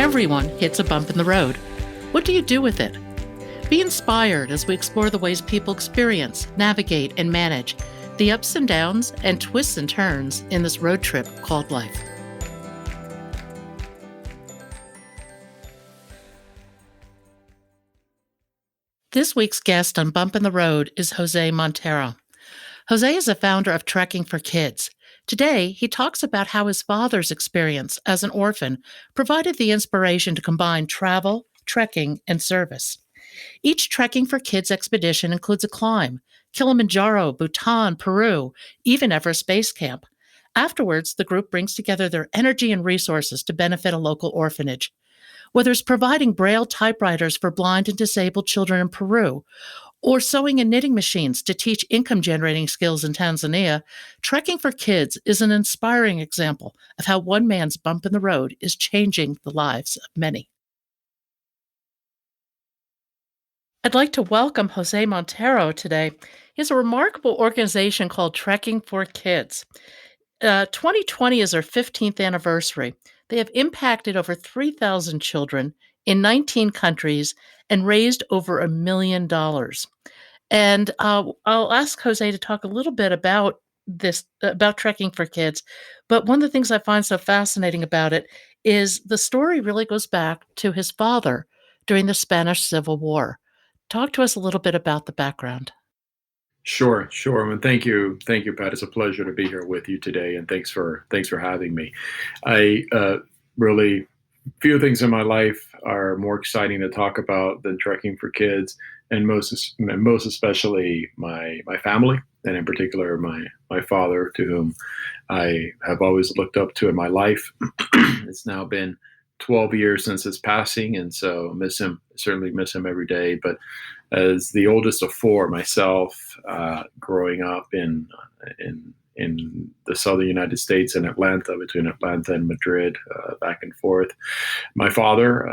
Everyone hits a bump in the road. What do you do with it? Be inspired as we explore the ways people experience, navigate, and manage the ups and downs and twists and turns in this road trip called life. This week's guest on Bump in the Road is Jose Montero. Jose is a founder of Trekking for Kids. Today, he talks about how his father's experience as an orphan provided the inspiration to combine travel, trekking, and service. Each Trekking for Kids expedition includes a climb: Kilimanjaro, Bhutan, Peru, even Everest Base Camp. Afterwards, the group brings together their energy and resources to benefit a local orphanage. Whether it's providing Braille typewriters for blind and disabled children in Peru, or sewing and knitting machines to teach income-generating skills in Tanzania, Trekking for Kids is an inspiring example of how one man's bump in the road is changing the lives of many. I'd like to welcome Jose Montero today. He has a remarkable organization called Trekking for Kids. 2020 is their 15th anniversary. They have impacted over 3,000 children in 19 countries and raised over $1 million. And I'll ask Jose to talk a little bit about this, about Trekking for Kids. But one of the things I find so fascinating about it is the story really goes back to his father during the Spanish Civil War. Talk to us a little bit about the background. Sure. And thank you, Pat. It's a pleasure to be here with you today, and thanks for having me. I really few things in my life are more exciting to talk about than Trekking for Kids, and most especially my family, and in particular my father, to whom I have always looked up to in my life. It's now been 12 years since his passing, and so certainly miss him every day. But as the oldest of four myself, growing up in the southern United States, in Atlanta, between Atlanta and Madrid, back and forth, my father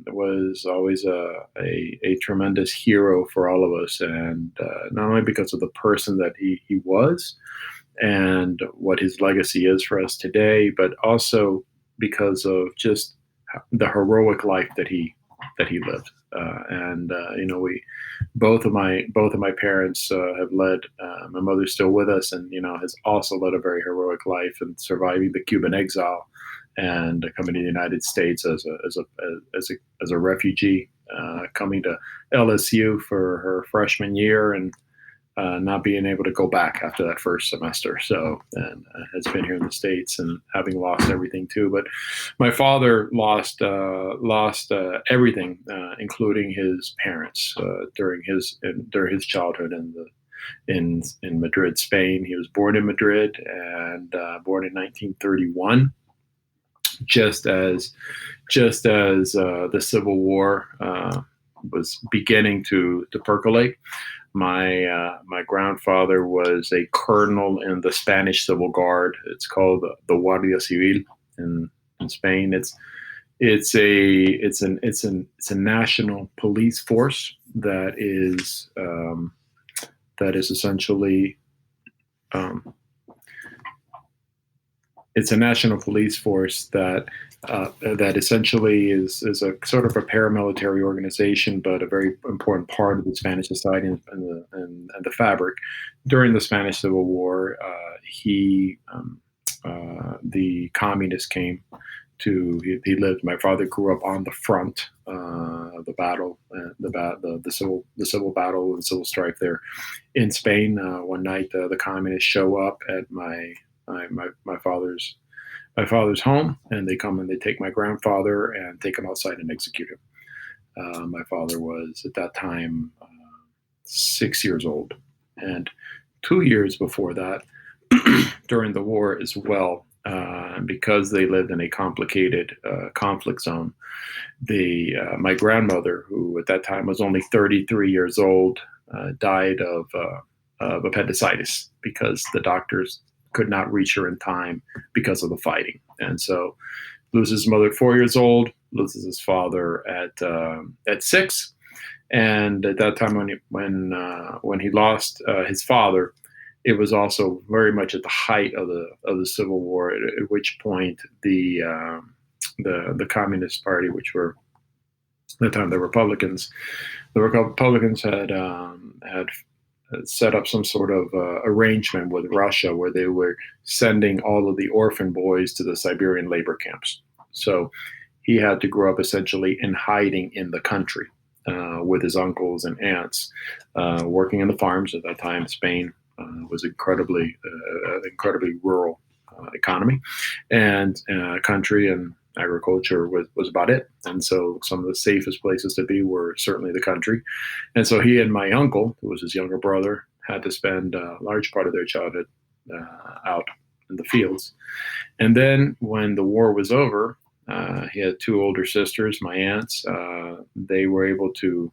was always a tremendous hero for all of us, and not only because of the person that he was and what his legacy is for us today, but also because of just the heroic life that he lived. We both of my parents have led. My mother's still with us, and has also led a very heroic life and surviving the Cuban exile and coming to the United States as a refugee, coming to LSU for her freshman year, and not being able to go back after that first semester. And has been here in the States, and having lost everything too. But my father lost everything, including his parents, during his childhood in Madrid, Spain. He was born in Madrid, and born in 1931, just as the Civil War was beginning to percolate. My grandfather was a colonel in the Spanish Civil Guard. It's called the Guardia Civil in Spain. It's a national police force that is essentially it's a national police force that essentially is a sort of a paramilitary organization, but a very important part of the Spanish society and the fabric. During the Spanish Civil War, the communists came to. He lived. My father grew up on the front of the battle, the civil battle and civil strife there in Spain. One night, the communists show up at my father's home, and they come and they take my grandfather and take him outside and execute him. My father was at that time 6 years old, and 2 years before that, during the war as well, because they lived in a complicated conflict zone. My grandmother, who at that time was only 33 years old, died of appendicitis because the doctors could not reach her in time because of the fighting. And so loses his mother at 4 years old, loses his father at 6. And at that time, when he lost his father, it was also very much at the height of the Civil War, at which point the the Communist Party, which were at the time the Republicans. The Republicans had set up some sort of arrangement with Russia where they were sending all of the orphan boys to the Siberian labor camps. So he had to grow up essentially in hiding in the country with his uncles and aunts, working in the farms. At that time, Spain was incredibly rural economy, and country and agriculture was about it. And so some of the safest places to be were certainly the country. And so he and my uncle, who was his younger brother, had to spend a large part of their childhood out in the fields. And then when the war was over, he had two older sisters, my aunts. They were able to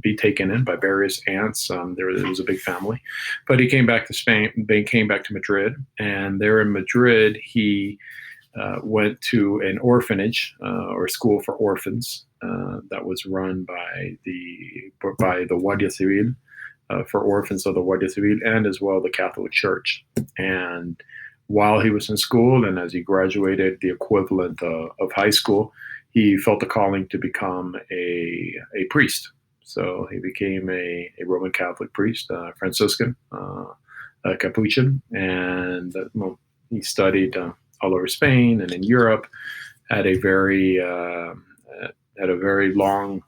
be taken in by various aunts. There was a big family. But he came back to Spain. They came back to Madrid. And there in Madrid, he went to an orphanage or school for orphans that was run by the Guardia Civil, for orphans of the Guardia Civil, and as well the Catholic Church. And while he was in school and as he graduated the equivalent of high school, he felt a calling to become a priest. So he became a Roman Catholic priest, Franciscan, a Capuchin, and he studied all over Spain and in Europe. Had a very long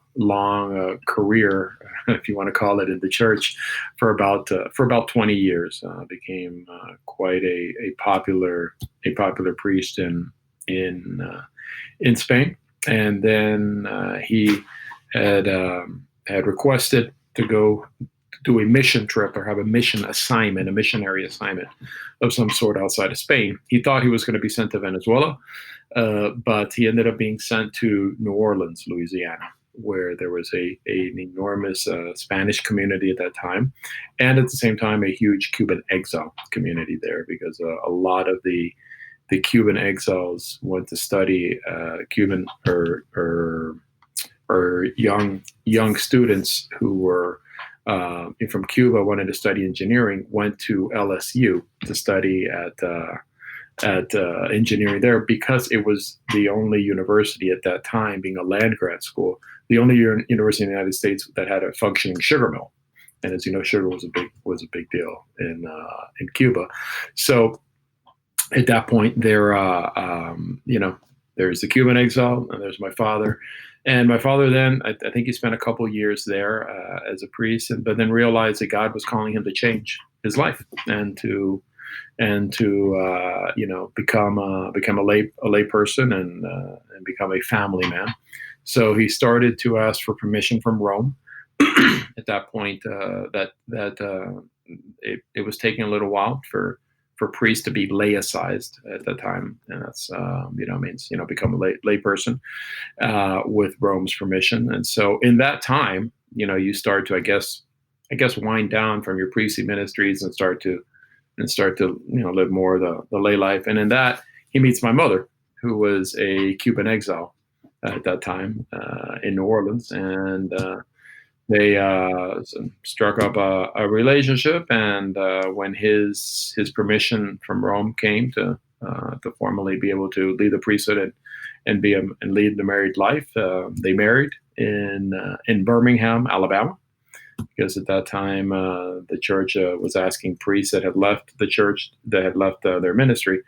career, if you want to call it, in the church for about 20 years. Became quite a popular priest in Spain, and then he had requested to go do a mission trip or have a missionary assignment of some sort outside of Spain. He thought he was going to be sent to Venezuela, but he ended up being sent to New Orleans, Louisiana, where there was an enormous Spanish community at that time, and at the same time a huge Cuban exile community there, because a lot of the Cuban exiles went to study Cuban or young students who were from Cuba wanted to study engineering, went to LSU to study at engineering there, because it was the only university at that time, being a land grant school, the only university in the United States that had a functioning sugar mill. And as you know, sugar was a big deal in Cuba. So at that point, there's the Cuban exile, and there's my father. And my father then, I think he spent a couple years there as a priest, but then realized that God was calling him to change his life and to become a lay person and become a family man. So he started to ask for permission from Rome. At that point, it was taking a little while for priests to be laicized at that time, and that's means become a lay person with Rome's permission. And so in that time, you start to I guess wind down from your priestly ministries and start to live more of the lay life. And in that, he meets my mother, who was a Cuban exile at that time in New Orleans, and they struck up a relationship. And when his permission from Rome came to formally be able to lead the priesthood and lead the married life, they married in Birmingham, Alabama, because at that time the church was asking priests that had left the church, that had left their ministry,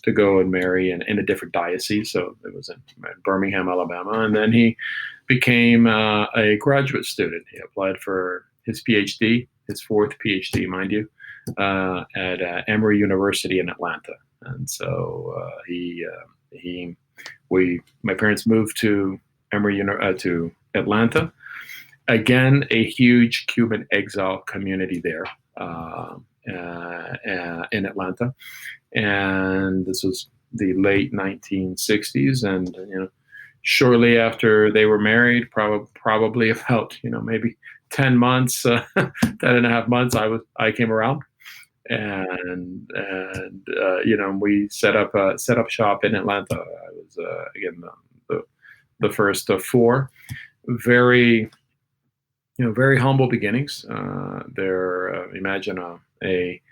to go and marry in a different diocese. So it was in Birmingham, Alabama. And then he became a graduate student. He applied for his PhD, his fourth PhD, mind you, at Emory University in Atlanta. And so my parents moved to to Atlanta. Again, a huge Cuban exile community there in Atlanta. And this was the late 1960s. And, shortly after they were married, probably about, maybe 10 months, 10.5 months, I came around. And we set up shop in Atlanta. I was, again, the first of four. Very, very humble beginnings. Imagine a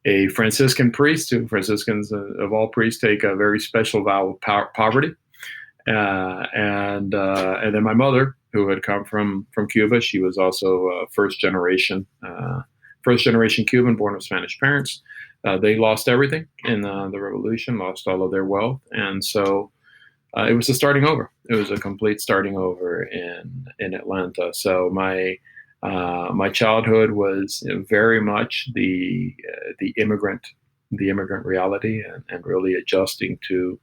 a Franciscan priest. Who Franciscans, of all priests, take a very special vow of poverty. And then my mother, who had come from Cuba, she was also first generation Cuban, born of Spanish parents. They lost everything in the revolution, lost all of their wealth, and so it was a starting over. It was a complete starting over in Atlanta. So my childhood was very much the immigrant reality, and really adjusting to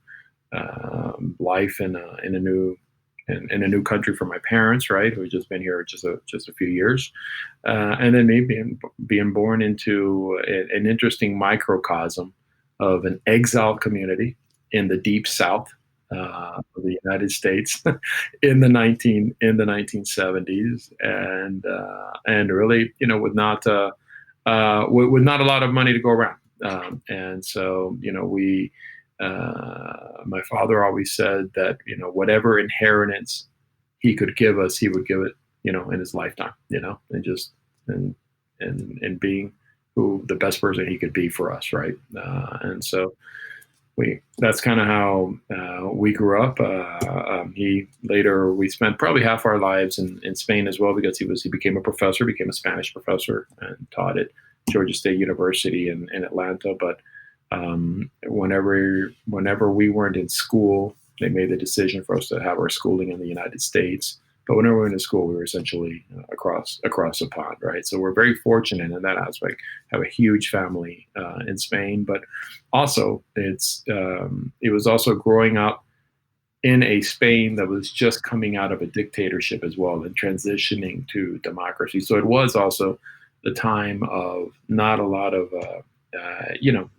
life in a new country for my parents, right, who had just been here just a few years, and then me being born into an interesting microcosm of an exiled community in the deep South of the United States in the 1970s, and really, with not a lot of money to go around, and so we. My father always said that whatever inheritance he could give us, he would give it in his lifetime, and just and being who the best person he could be for us, right? And so that's kind of how we grew up. We spent probably half our lives in Spain as well, because he became a Spanish professor, and taught at Georgia State University in Atlanta. But whenever we weren't in school, they made the decision for us to have our schooling in the United States. But whenever we were in school, we were essentially across the pond, right? So we're very fortunate in that aspect. Have a huge family in Spain, but also it was also growing up in a Spain that was just coming out of a dictatorship as well, and transitioning to democracy. So it was also the time of not a lot of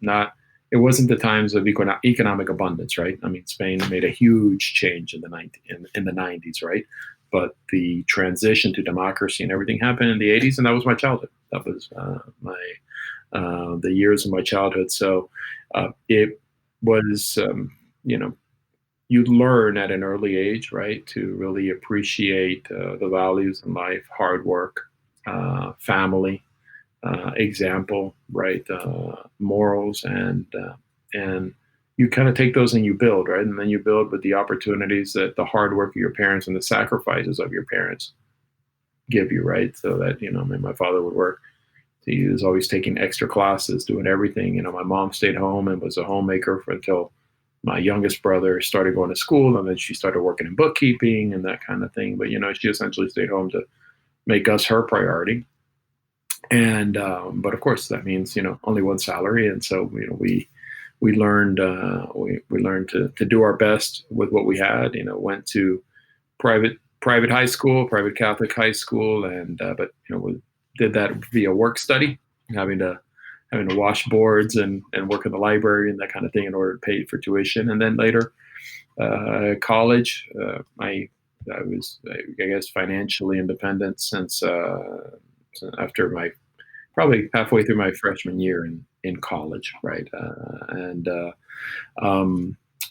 not. It wasn't the times of economic abundance, right? I mean, Spain made a huge change in the 90s, right? But the transition to democracy and everything happened in the 80s, and that was my childhood. That was the years of my childhood. So it was, you learn at an early age, right, to really appreciate the values in life: hard work, family, example, right, morals, and you kind of take those and you build, right, and then you build with the opportunities that the hard work of your parents and the sacrifices of your parents give you, right? So that my father would work. He was always taking extra classes, doing everything. My mom stayed home and was a homemaker until my youngest brother started going to school, and then she started working in bookkeeping and that kind of thing. But she essentially stayed home to make us her priority. And but of course that means only one salary, and so we learned to do our best with what we had. Went to private high school, private Catholic high school, and but we did that via work study, having to wash boards and work in the library and that kind of thing in order to pay for tuition. And then later college, I was, I guess, financially independent since after probably halfway through my freshman year in college, right? And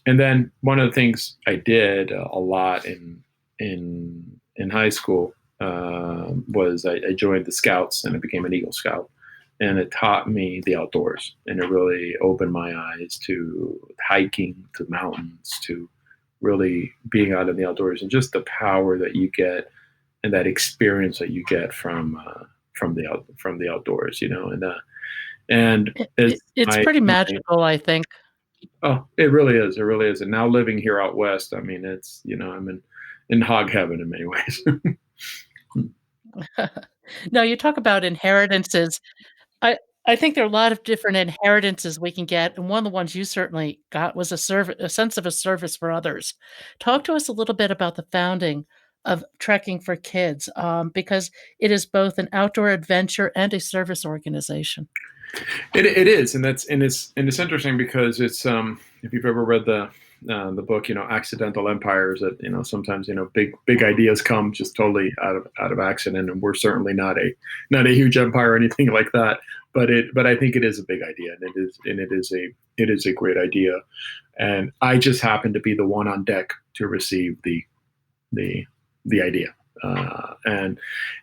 then one of the things I did a lot in high school was I joined the Scouts, and I became an Eagle Scout, and it taught me the outdoors, and it really opened my eyes to hiking, to mountains, to really being out in the outdoors, and just the power that you get and that experience that you get from the outdoors, and It's pretty magical, I think. oh, it really is, and now living here out west, I mean, it's I'm in hog heaven in many ways. Now you talk about inheritances. I I think there are a lot of different inheritances we can get, and one of the ones you certainly got was a sense of a service for others. Talk to us a little bit about the founding of Trekking for Kids, because it is both an outdoor adventure and a service organization. It is, and it's interesting because it's if you've ever read the book, Accidental Empires, that sometimes big ideas come just totally out of accident, and we're certainly not a huge empire or anything like that. But I think it is a big idea, and it is a great idea, and I just happen to be the one on deck to receive the idea, and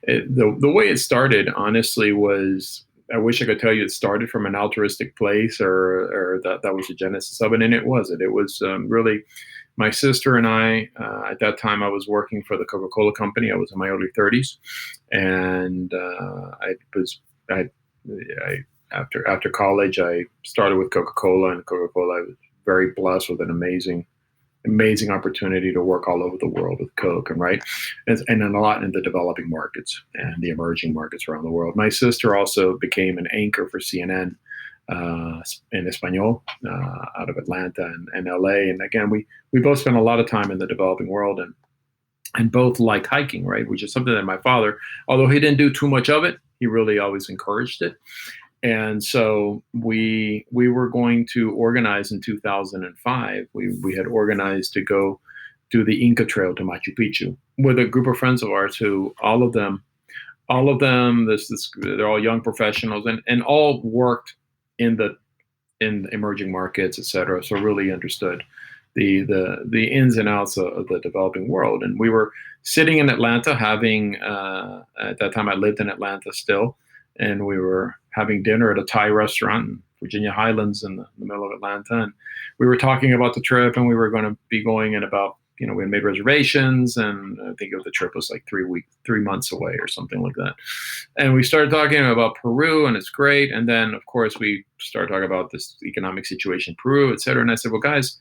the way it started honestly was I wish I could tell you it started from an altruistic place, or that was the genesis of it, and it wasn't. It was really my sister and I. At that time, I was working for the Coca-Cola company. I was in my early 30s, and I, I after college, I started with Coca-Cola, and Coca-Cola. I was very blessed with an amazing opportunity to work all over the world with Coke, and right, and then a lot in the developing markets and the emerging markets around the world. My sister also became an anchor for CNN in Espanol out of Atlanta and LA. And again, we both spent a lot of time in the developing world, and both liked hiking, right, which is something that my father, although he didn't do too much of it, he really always encouraged it. And so we were going to organize in 2005. We had organized to go do the Inca Trail to Machu Picchu with a group of friends of ours who all of them they're all young professionals, and all worked in emerging markets, et cetera. So really understood the ins and outs of the developing world. And we were sitting in Atlanta having at that time I lived in Atlanta still, and we were having dinner at a Thai restaurant in Virginia Highlands in the middle of Atlanta. And we were talking about the trip, and we were going to be going in about, we had made reservations, and I think the trip was like 3 months away or something like that. And we started talking about Peru, and it's great. And then, of course, we started talking about this economic situation in Peru, et cetera. And I said, well, guys,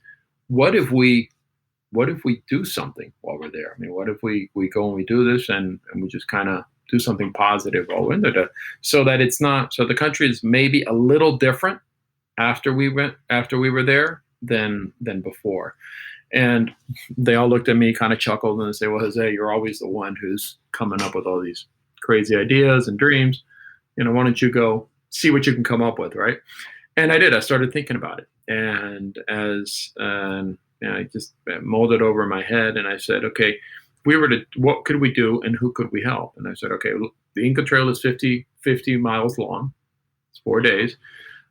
what if we do something while we're there? I mean, what if we go and we do this, and we just kind of do something positive while we're there, so that it's not, so the country is maybe a little different after we were there than before. And they all looked at me, kind of chuckled, and they say, well, Jose, you're always the one who's coming up with all these crazy ideas and dreams. Why don't you go see what you can come up with, right? And I did. I started thinking about it, and I just molded over in my head, and I said, okay, what could we do, and who could we help? And I said, okay, the Inca Trail is 50 miles long. It's 4 days.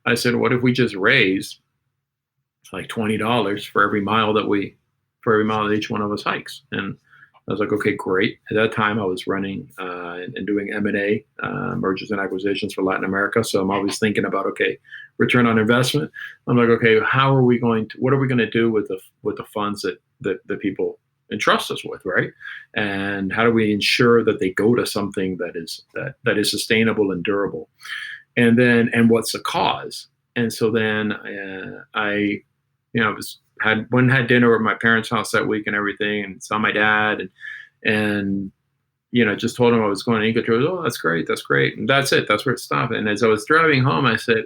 I said, what if we just raise like $20 for every mile that each one of us hikes? And I was like, okay, great. At that time, I was running and doing M&A, mergers and acquisitions for Latin America. So I'm always thinking about, okay, return on investment. I'm like, okay, what are we going to do with the funds that people entrust us with, right? And how do we ensure that they go to something that is sustainable and durable? And what's the cause? And so then I had dinner at my parents' house that week and everything, and saw my dad, and just told him I was going to Inca Trail. Oh, that's great, and that's it. That's where it stopped. And as I was driving home, I said,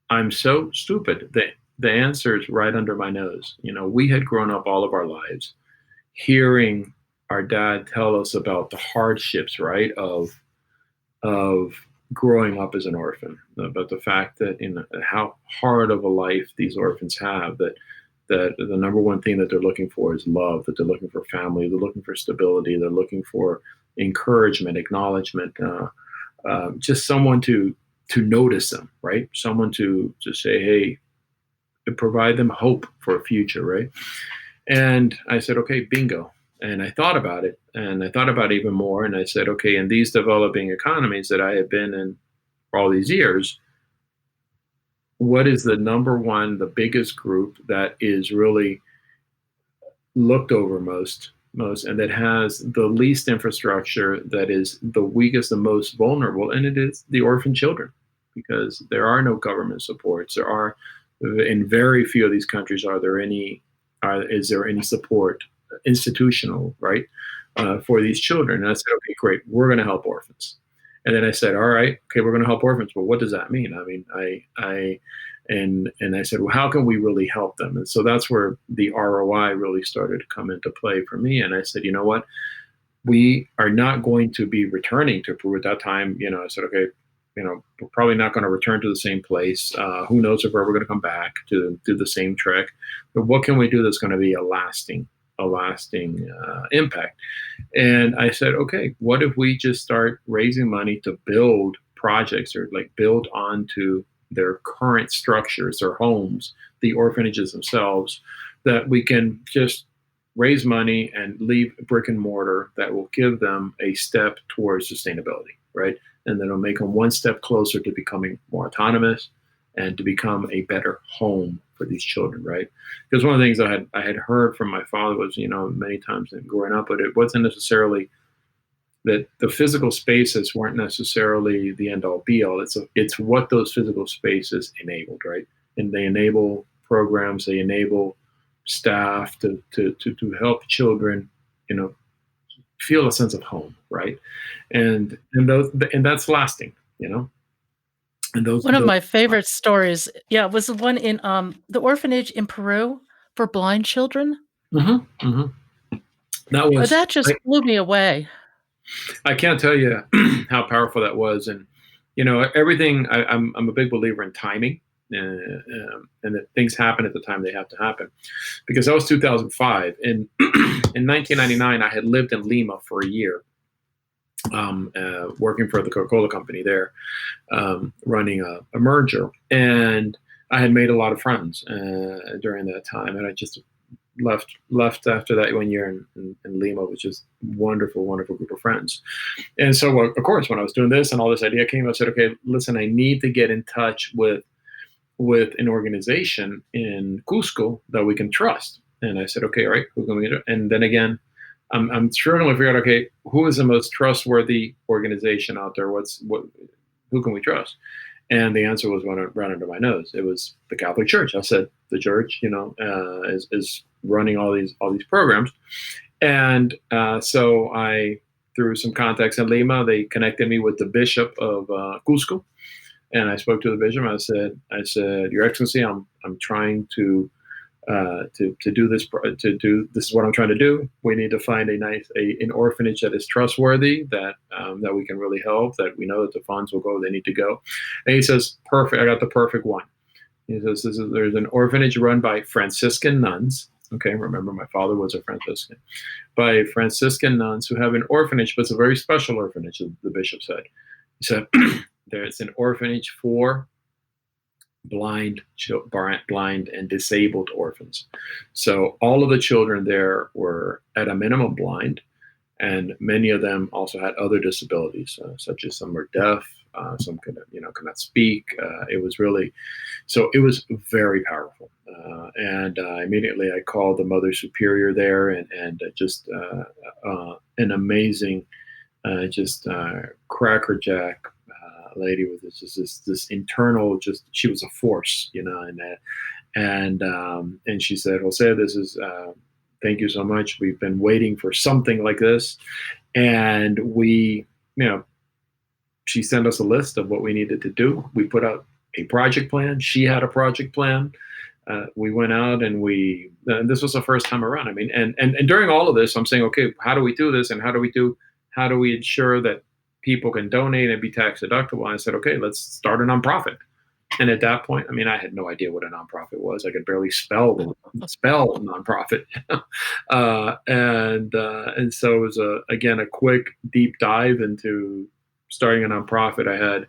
I'm so stupid. The answer is right under my nose. We had grown up all of our lives hearing our dad tell us about the hardships, right, of growing up as an orphan, about the fact that how hard of a life these orphans have, that the number one thing that they're looking for is love, that they're looking for family, they're looking for stability, they're looking for encouragement, acknowledgement, just someone to notice them, right? Someone to say, hey, to provide them hope for a future, right? And I said, okay, bingo. And I thought about it, and I thought about it even more. And I said, okay, in these developing economies that I have been in for all these years, what is the biggest group that is really looked over most, and that has the least infrastructure, that is the weakest, the most vulnerable, and it is the orphan children, because there are no government supports. In very few of these countries is there any support, institutional, right, for these children. And I said, okay, great, we're going to help orphans. And then I said, all right, okay, we're going to help orphans, but what does that mean? I mean, and I said, well, how can we really help them? And so that's where the ROI really started to come into play for me. And I said, you know what, we are not going to be returning to Peru at that time. I said, okay, we're probably not going to return to the same place. Who knows if we're ever going to come back to do the same trek? But what can we do that's going to be a lasting impact? And I said, okay, what if we just start raising money to build projects, or like build onto their current structures, their homes, the orphanages themselves, that we can just raise money and leave brick and mortar that will give them a step towards sustainability, right? and that'll make them one step closer to becoming more autonomous and to become a better home for these children, right? Because one of the things I had heard from my father was, many times growing up, but it wasn't necessarily that the physical spaces weren't necessarily the end all be all. It's what those physical spaces enabled, right? And they enable programs, they enable staff to help children, feel a sense of home, right? And that's lasting, And One of my favorite stories, yeah, was the one in the orphanage in Peru for blind children. hmm hmm that Oh, was that just blew me away. I can't tell you how powerful that was, and everything. I'm a big believer in timing, and that things happen at the time they have to happen. Because that was 2005, and in 1999, I had lived in Lima for a year, working for the Coca-Cola company there, running a merger, and I had made a lot of friends during that time, and I just left after that 1 year in Lima, which is wonderful, wonderful group of friends. And so, of course, when I was doing this and all this idea came, I said, okay, listen, I need to get in touch with an organization in Cusco that we can trust. And I said, okay, all right, who can we do? And then again, I'm struggling to figure out, okay, who is the most trustworthy organization out there? Who can we trust? And the answer was right under my nose. It was the Catholic Church. I said, the church, is running all these programs. And so I, through some contacts in Lima, they connected me with the bishop of Cusco. And I spoke to the bishop. I said, Your Excellency, I'm trying to do this. This is what I'm trying to do. We need to find an orphanage that is trustworthy, that we can really help, that we know that the funds will go where they need to go. And he says, perfect. I got the perfect one. He says, there's an orphanage run by Franciscan nuns. Okay, remember my father was a Franciscan. By Franciscan nuns who have an orphanage, but it's a very special orphanage, the bishop said. He said, there's an orphanage for blind and disabled orphans. So all of the children there were at a minimum blind, and many of them also had other disabilities, such as some were deaf, some could not speak. It was very powerful. And immediately I called the Mother Superior there, and just an amazing, crackerjack lady with this internal, she was a force, and she said, Jose, this is thank you so much. We've been waiting for something like this, and she sent us a list of what we needed to do. We put out a project plan. She had a project plan. We went out and this was the first time around. I mean, and during all of this, I'm saying, okay, how do we do this, and how do we ensure that people can donate and be tax deductible? And I said, okay, let's start a nonprofit. And at that point, I mean, I had no idea what a nonprofit was. I could barely spell nonprofit. And so it was a quick deep dive into starting a nonprofit. I had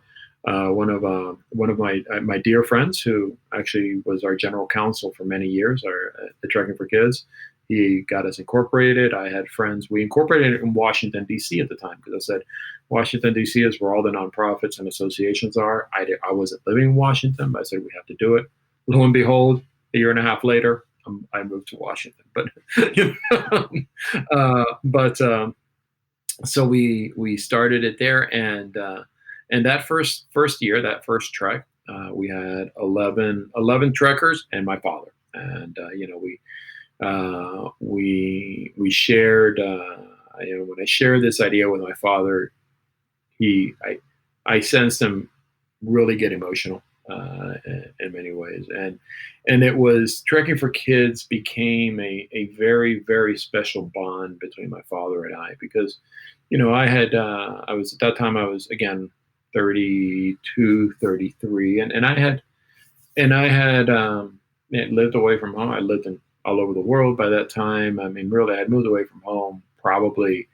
one of my dear friends who actually was our general counsel for many years, the Trekking for Kids. He got us incorporated. I had friends. We incorporated it in Washington, D.C. at the time, because I said Washington, D.C. is where all the nonprofits and associations are. I wasn't living in Washington, but I said we have to do it. Lo and behold, a year and a half later, I moved to Washington. So we started it there, and that first year, that first trek, we had 11 trekkers and my father, and we shared. When I shared this idea with my father, I sensed him really get emotional in many ways, and it was Trekking for Kids became a very, very special bond between my father and I, because I was at that time, I was again 32, 33, and I had lived away from home. I lived all over the world by that time. I mean, really, I had moved away from home probably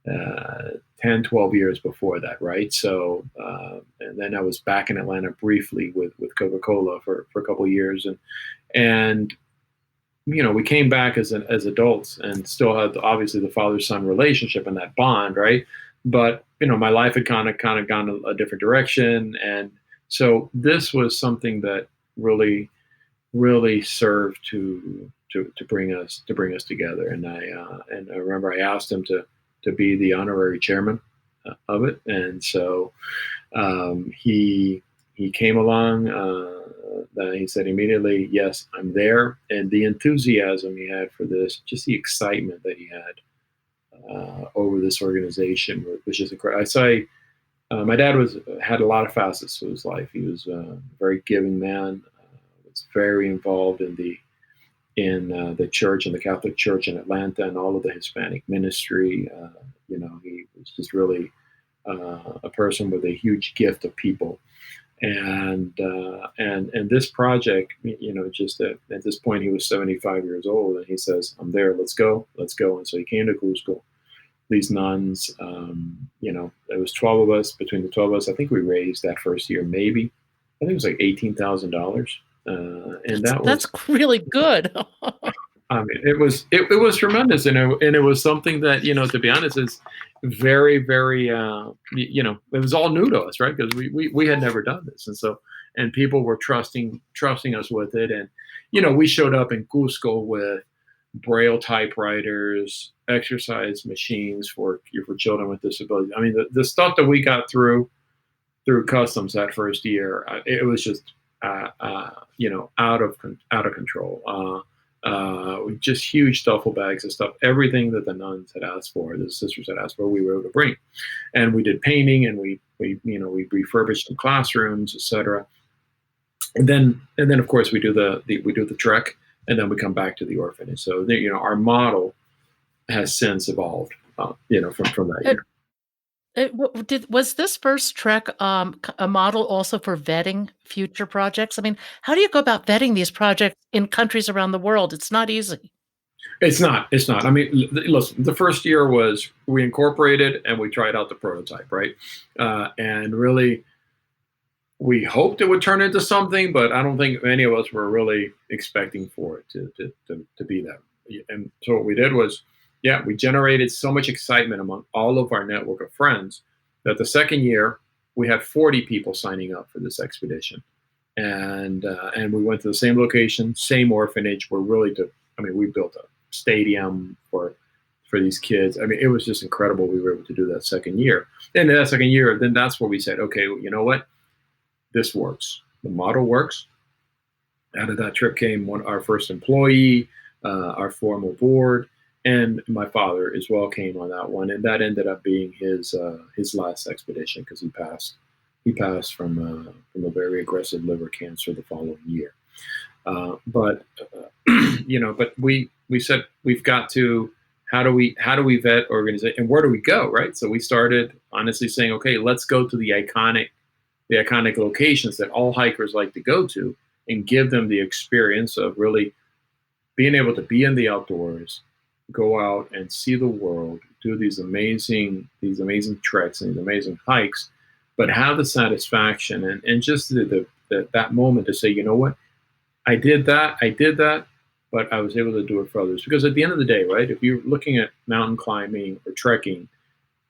10, 12 years before that, right? So, and then I was back in Atlanta briefly with Coca-Cola for a couple of years, and we came back as adults and still had obviously the father-son relationship and that bond, right? but my life had kind of gone a different direction, and so this was something that really really served to bring us together. And I remember I asked him to be the honorary chairman of it, and so he came along. He said immediately, "Yes, I'm there." And the enthusiasm he had for this, just the excitement that he had over this organization, was just incredible. I say my dad had a lot of facets to his life. He was a very giving man. Was very involved in the church and the Catholic Church in Atlanta and all of the Hispanic ministry. He was just really a person with a huge gift of people. And this project, just at this point, he was 75 years old, and he says, "I'm there. Let's go. Let's go." And so he came to Cusco. These nuns, there was 12 of us. Between the 12 of us, I think we raised that first year, maybe, I think it was like $18,000. And that That's was, really good. I mean, it was tremendous, and it was something that, to be honest, is very, very, it was all new to us, right? Because we had never done this, and people were trusting us with it, and we showed up in Cusco with Braille typewriters, exercise machines for children with disabilities. I mean, the stuff that we got through customs that first year, it was just out of control. Just huge duffel bags of stuff, everything that the nuns had asked for, the sisters had asked for, we were able to bring. And we did painting, and we refurbished some classrooms, etc. And then of course we do the trek, and then we come back to the orphanage. So our model has since evolved, from that year. Was this first trek a model also for vetting future projects? I mean, how do you go about vetting these projects in countries around the world? It's not easy. It's not. It's not. I mean, listen. The first year was we incorporated and we tried out the prototype, right? And really, we hoped it would turn into something, but I don't think any of us were really expecting for it to be that. And so what we did was, we generated so much excitement among all of our network of friends that the second year we had 40 people signing up for this expedition, and we went to the same location, same orphanage. We built a stadium for these kids. I mean, it was just incredible. We were able to do that second year, and that second year, then that's where we said, okay, you know what? This works. The model works. Out of that trip came our first employee, our formal board, and my father as well came on that one, and that ended up being his last expedition because he passed. He passed from a very aggressive liver cancer the following year. But we said we've got to. How do we vet organization, and where do we go, right? So we started honestly saying, okay, let's go to the iconic locations that all hikers like to go to, and give them the experience of really being able to be in the outdoors, go out and see the world, do these amazing treks and these amazing hikes, but have the satisfaction and just that moment to say, you know what, I did that, but I was able to do it for others. Because at the end of the day, right, if you're looking at mountain climbing or trekking,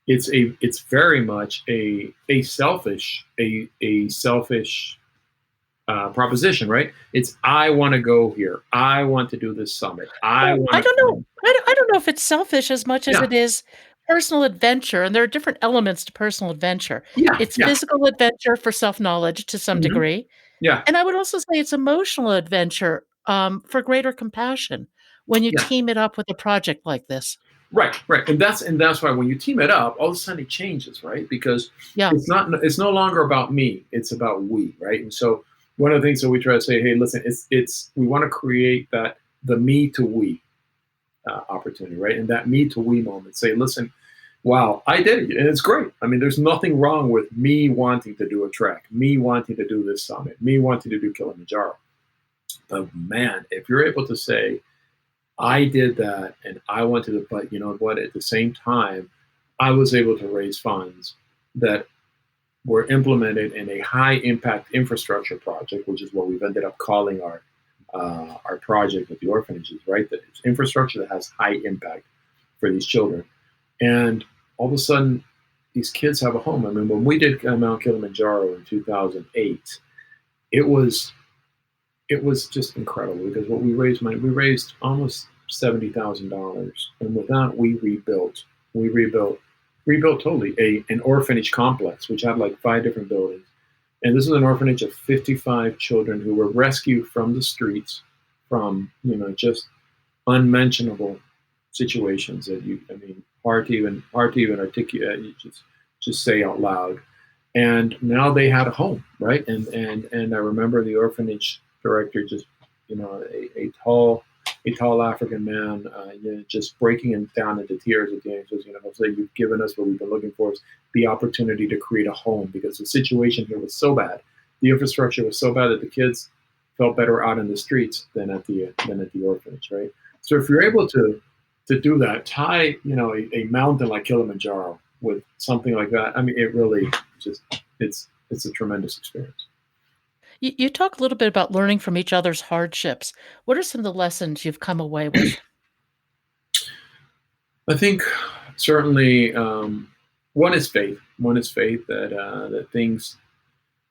it's very much a selfish proposition, right? It's, I want to go here. I want to do this summit. I Well, want I to don't know. climb. I don't know if it's selfish as much as Yeah, it is personal adventure, and there are different elements to personal adventure. yeah, It's yeah, physical adventure for self-knowledge to some hmm degree, yeah, and I would also say it's emotional adventure, for greater compassion when you yeah. team it up with a project like this. Right, right, and that's why when you team it up, all of a sudden it changes, right? Because Yeah, it's no longer about me; it's about we, right? And so one of the things that we try to say, hey, listen, it's we want to create the me to we opportunity, right? And that me to we moment, say, listen, wow, I did it, and it's great. I mean, there's nothing wrong with me wanting to do a trek, me wanting to do this summit, me wanting to do Kilimanjaro. But man, if you're able to say, I did that and I wanted to, but you know what, at the same time, I was able to raise funds that were implemented in a high impact infrastructure project, which is what we've ended up calling our project with the orphanages, right? That it's infrastructure that has high impact for these children. And all of a sudden, these kids have a home. I mean, when we did Mount Kilimanjaro in 2008, it was it was just incredible because what we raised almost $70,000, and with that we rebuilt totally a an orphanage complex which had like five different buildings, and this is an orphanage of 55 children who were rescued from the streets, from just unmentionable situations that I mean, hard to even articulate, just say out loud. And now they had a home, right? And I remember the orphanage director just, a tall African man, just breaking him down into tears at the end. He says, Jose, you've given us what we've been looking for, is the opportunity to create a home, because the situation here was so bad, the infrastructure was so bad that the kids felt better out in the streets than at the orphanage, right? So if you're able to do that, tie a mountain like Kilimanjaro with something like that, I mean, it really just it's a tremendous experience. You talk a little bit about learning from each other's hardships. What are some of the lessons you've come away with? I think certainly one is faith. One is faith that that things,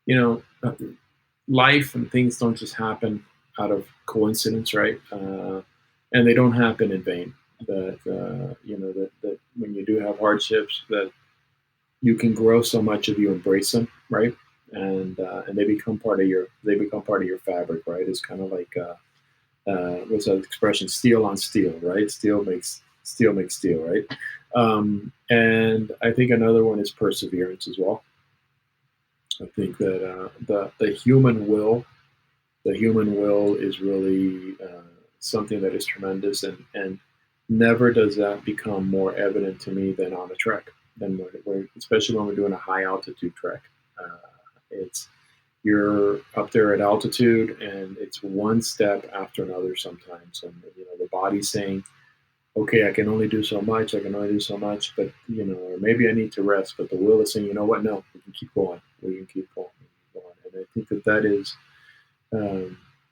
you know, uh, life and things don't just happen out of coincidence, right? And they don't happen in vain. That that when you do have hardships, that you can grow so much if you embrace them, right? And they become part of your fabric, right? It's kind of like what's that expression? Steel on steel, right? Steel makes steel, right? And I think another one is perseverance as well. I think that the human will is really something that is tremendous, and never does that become more evident to me than on a trek, than especially when we're doing a high altitude trek. It's You're up there at altitude, and it's one step after another sometimes, and the body's saying, okay, I can only do so much, I can only do so much, but or maybe I need to rest, but the will is saying, you know what, no, we can keep going, we can keep going, we can keep going. And I think that that is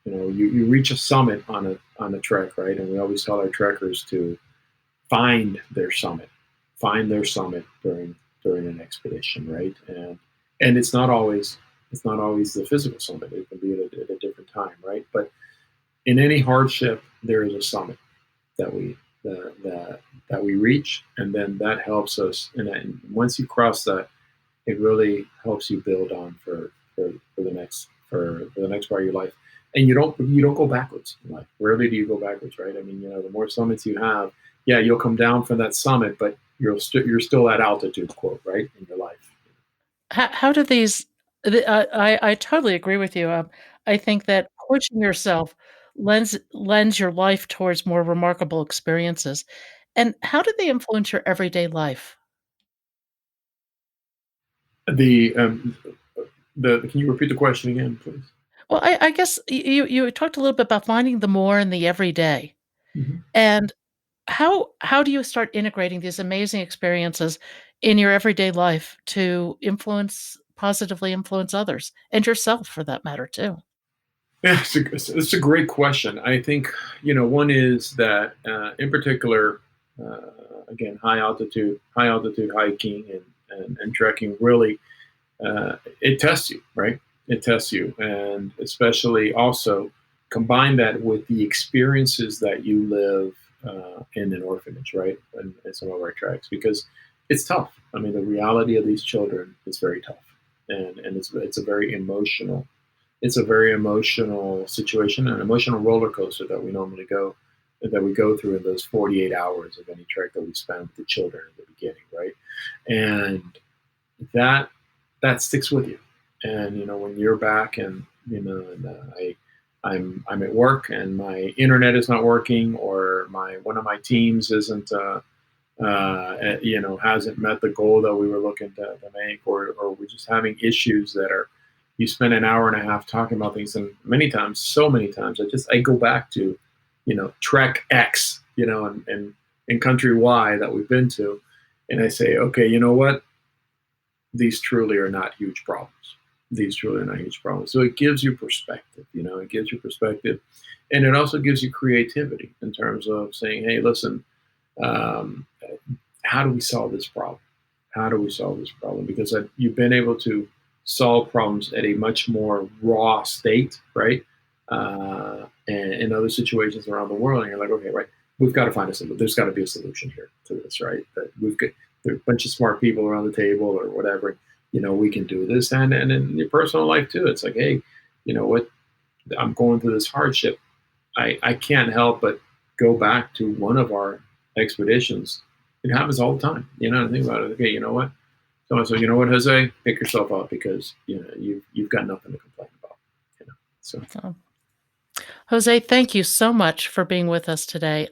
you reach a summit on a trek, right? And we always tell our trekkers to find their summit, find their summit during an expedition, right? And it's not always the physical summit. It can be at a different time, right? But in any hardship, there is a summit that we reach, and then that helps us. And once you cross that, it really helps you build on for the next part of your life. And you don't go backwards in life. Rarely do you go backwards, right? I mean, the more summits you have, yeah, you'll come down from that summit, but you're still at altitude, quote, right, in your life. How do these I totally agree with you. I think that pushing yourself lends your life towards more remarkable experiences. And how do they influence your everyday life? The Can you repeat the question again, please? Well, I guess you talked a little bit about finding the more in the everyday. Mhm. And how do you start integrating these amazing experiences in your everyday life to positively influence others and yourself for that matter too? Yeah, it's a great question. I think one is that in particular, again, high altitude hiking and trekking really it tests you, right? It tests you, and especially also combine that with the experiences that you live in an orphanage, right? And some of our tracks, because it's tough. I mean, the reality of these children is very tough, and it's a very emotional. It's a very emotional situation, an emotional roller coaster that we go through in those 48 hours of any trek that we spend with the children at the beginning, right? And that that sticks with you. And when you're back, and I'm at work and my internet is not working, or my one of my teams isn't hasn't met the goal that we were looking to make, or we're just having issues that are, you spend an hour and a half talking about things, and so many times I go back to Trek X, and country Y that we've been to, and I say, okay, you know what, these truly are not huge problems. These truly are not huge problems. So it gives you perspective, it gives you perspective. And it also gives you creativity in terms of saying, hey, listen, um, how do we solve this problem? how do we solve this problem? Because you've been able to solve problems at a much more raw state, right? And in other situations around the world, and you're like, okay, right, we've got to find a solution. There's got to be a solution here to this, right? That we've got there are a bunch of smart people around the table or whatever. We can do this, and in your personal life too. It's like, hey, you know what? I'm going through this hardship. I can't help but go back to one of our expeditions. It happens all the time. Think about it. Okay, you know what? So you know what, Jose, pick yourself up because you've got nothing to complain about. So Oh. Jose, thank you so much for being with us today.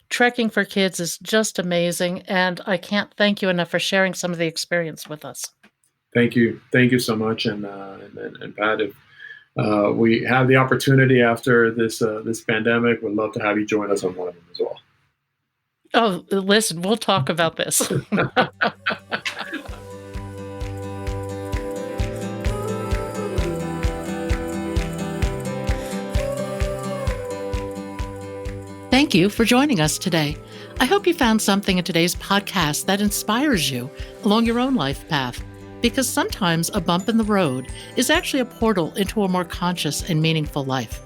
Trekking for kids is just amazing, and I can't thank you enough for sharing some of the experience with us. thank you so much, and Pat, if we have the opportunity after this pandemic, we'd love to have you join us on one of them as well. Oh, listen, we'll talk about this. Thank you for joining us today. I hope you found something in today's podcast that inspires you along your own life path, because sometimes a bump in the road is actually a portal into a more conscious and meaningful life.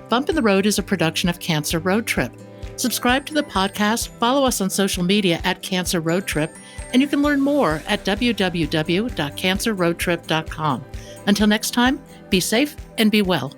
Bump in the Road is a production of Cancer Road Trip. Subscribe to the podcast, follow us on social media at Cancer Road Trip, and you can learn more at www.cancerroadtrip.com. Until next time, be safe and be well.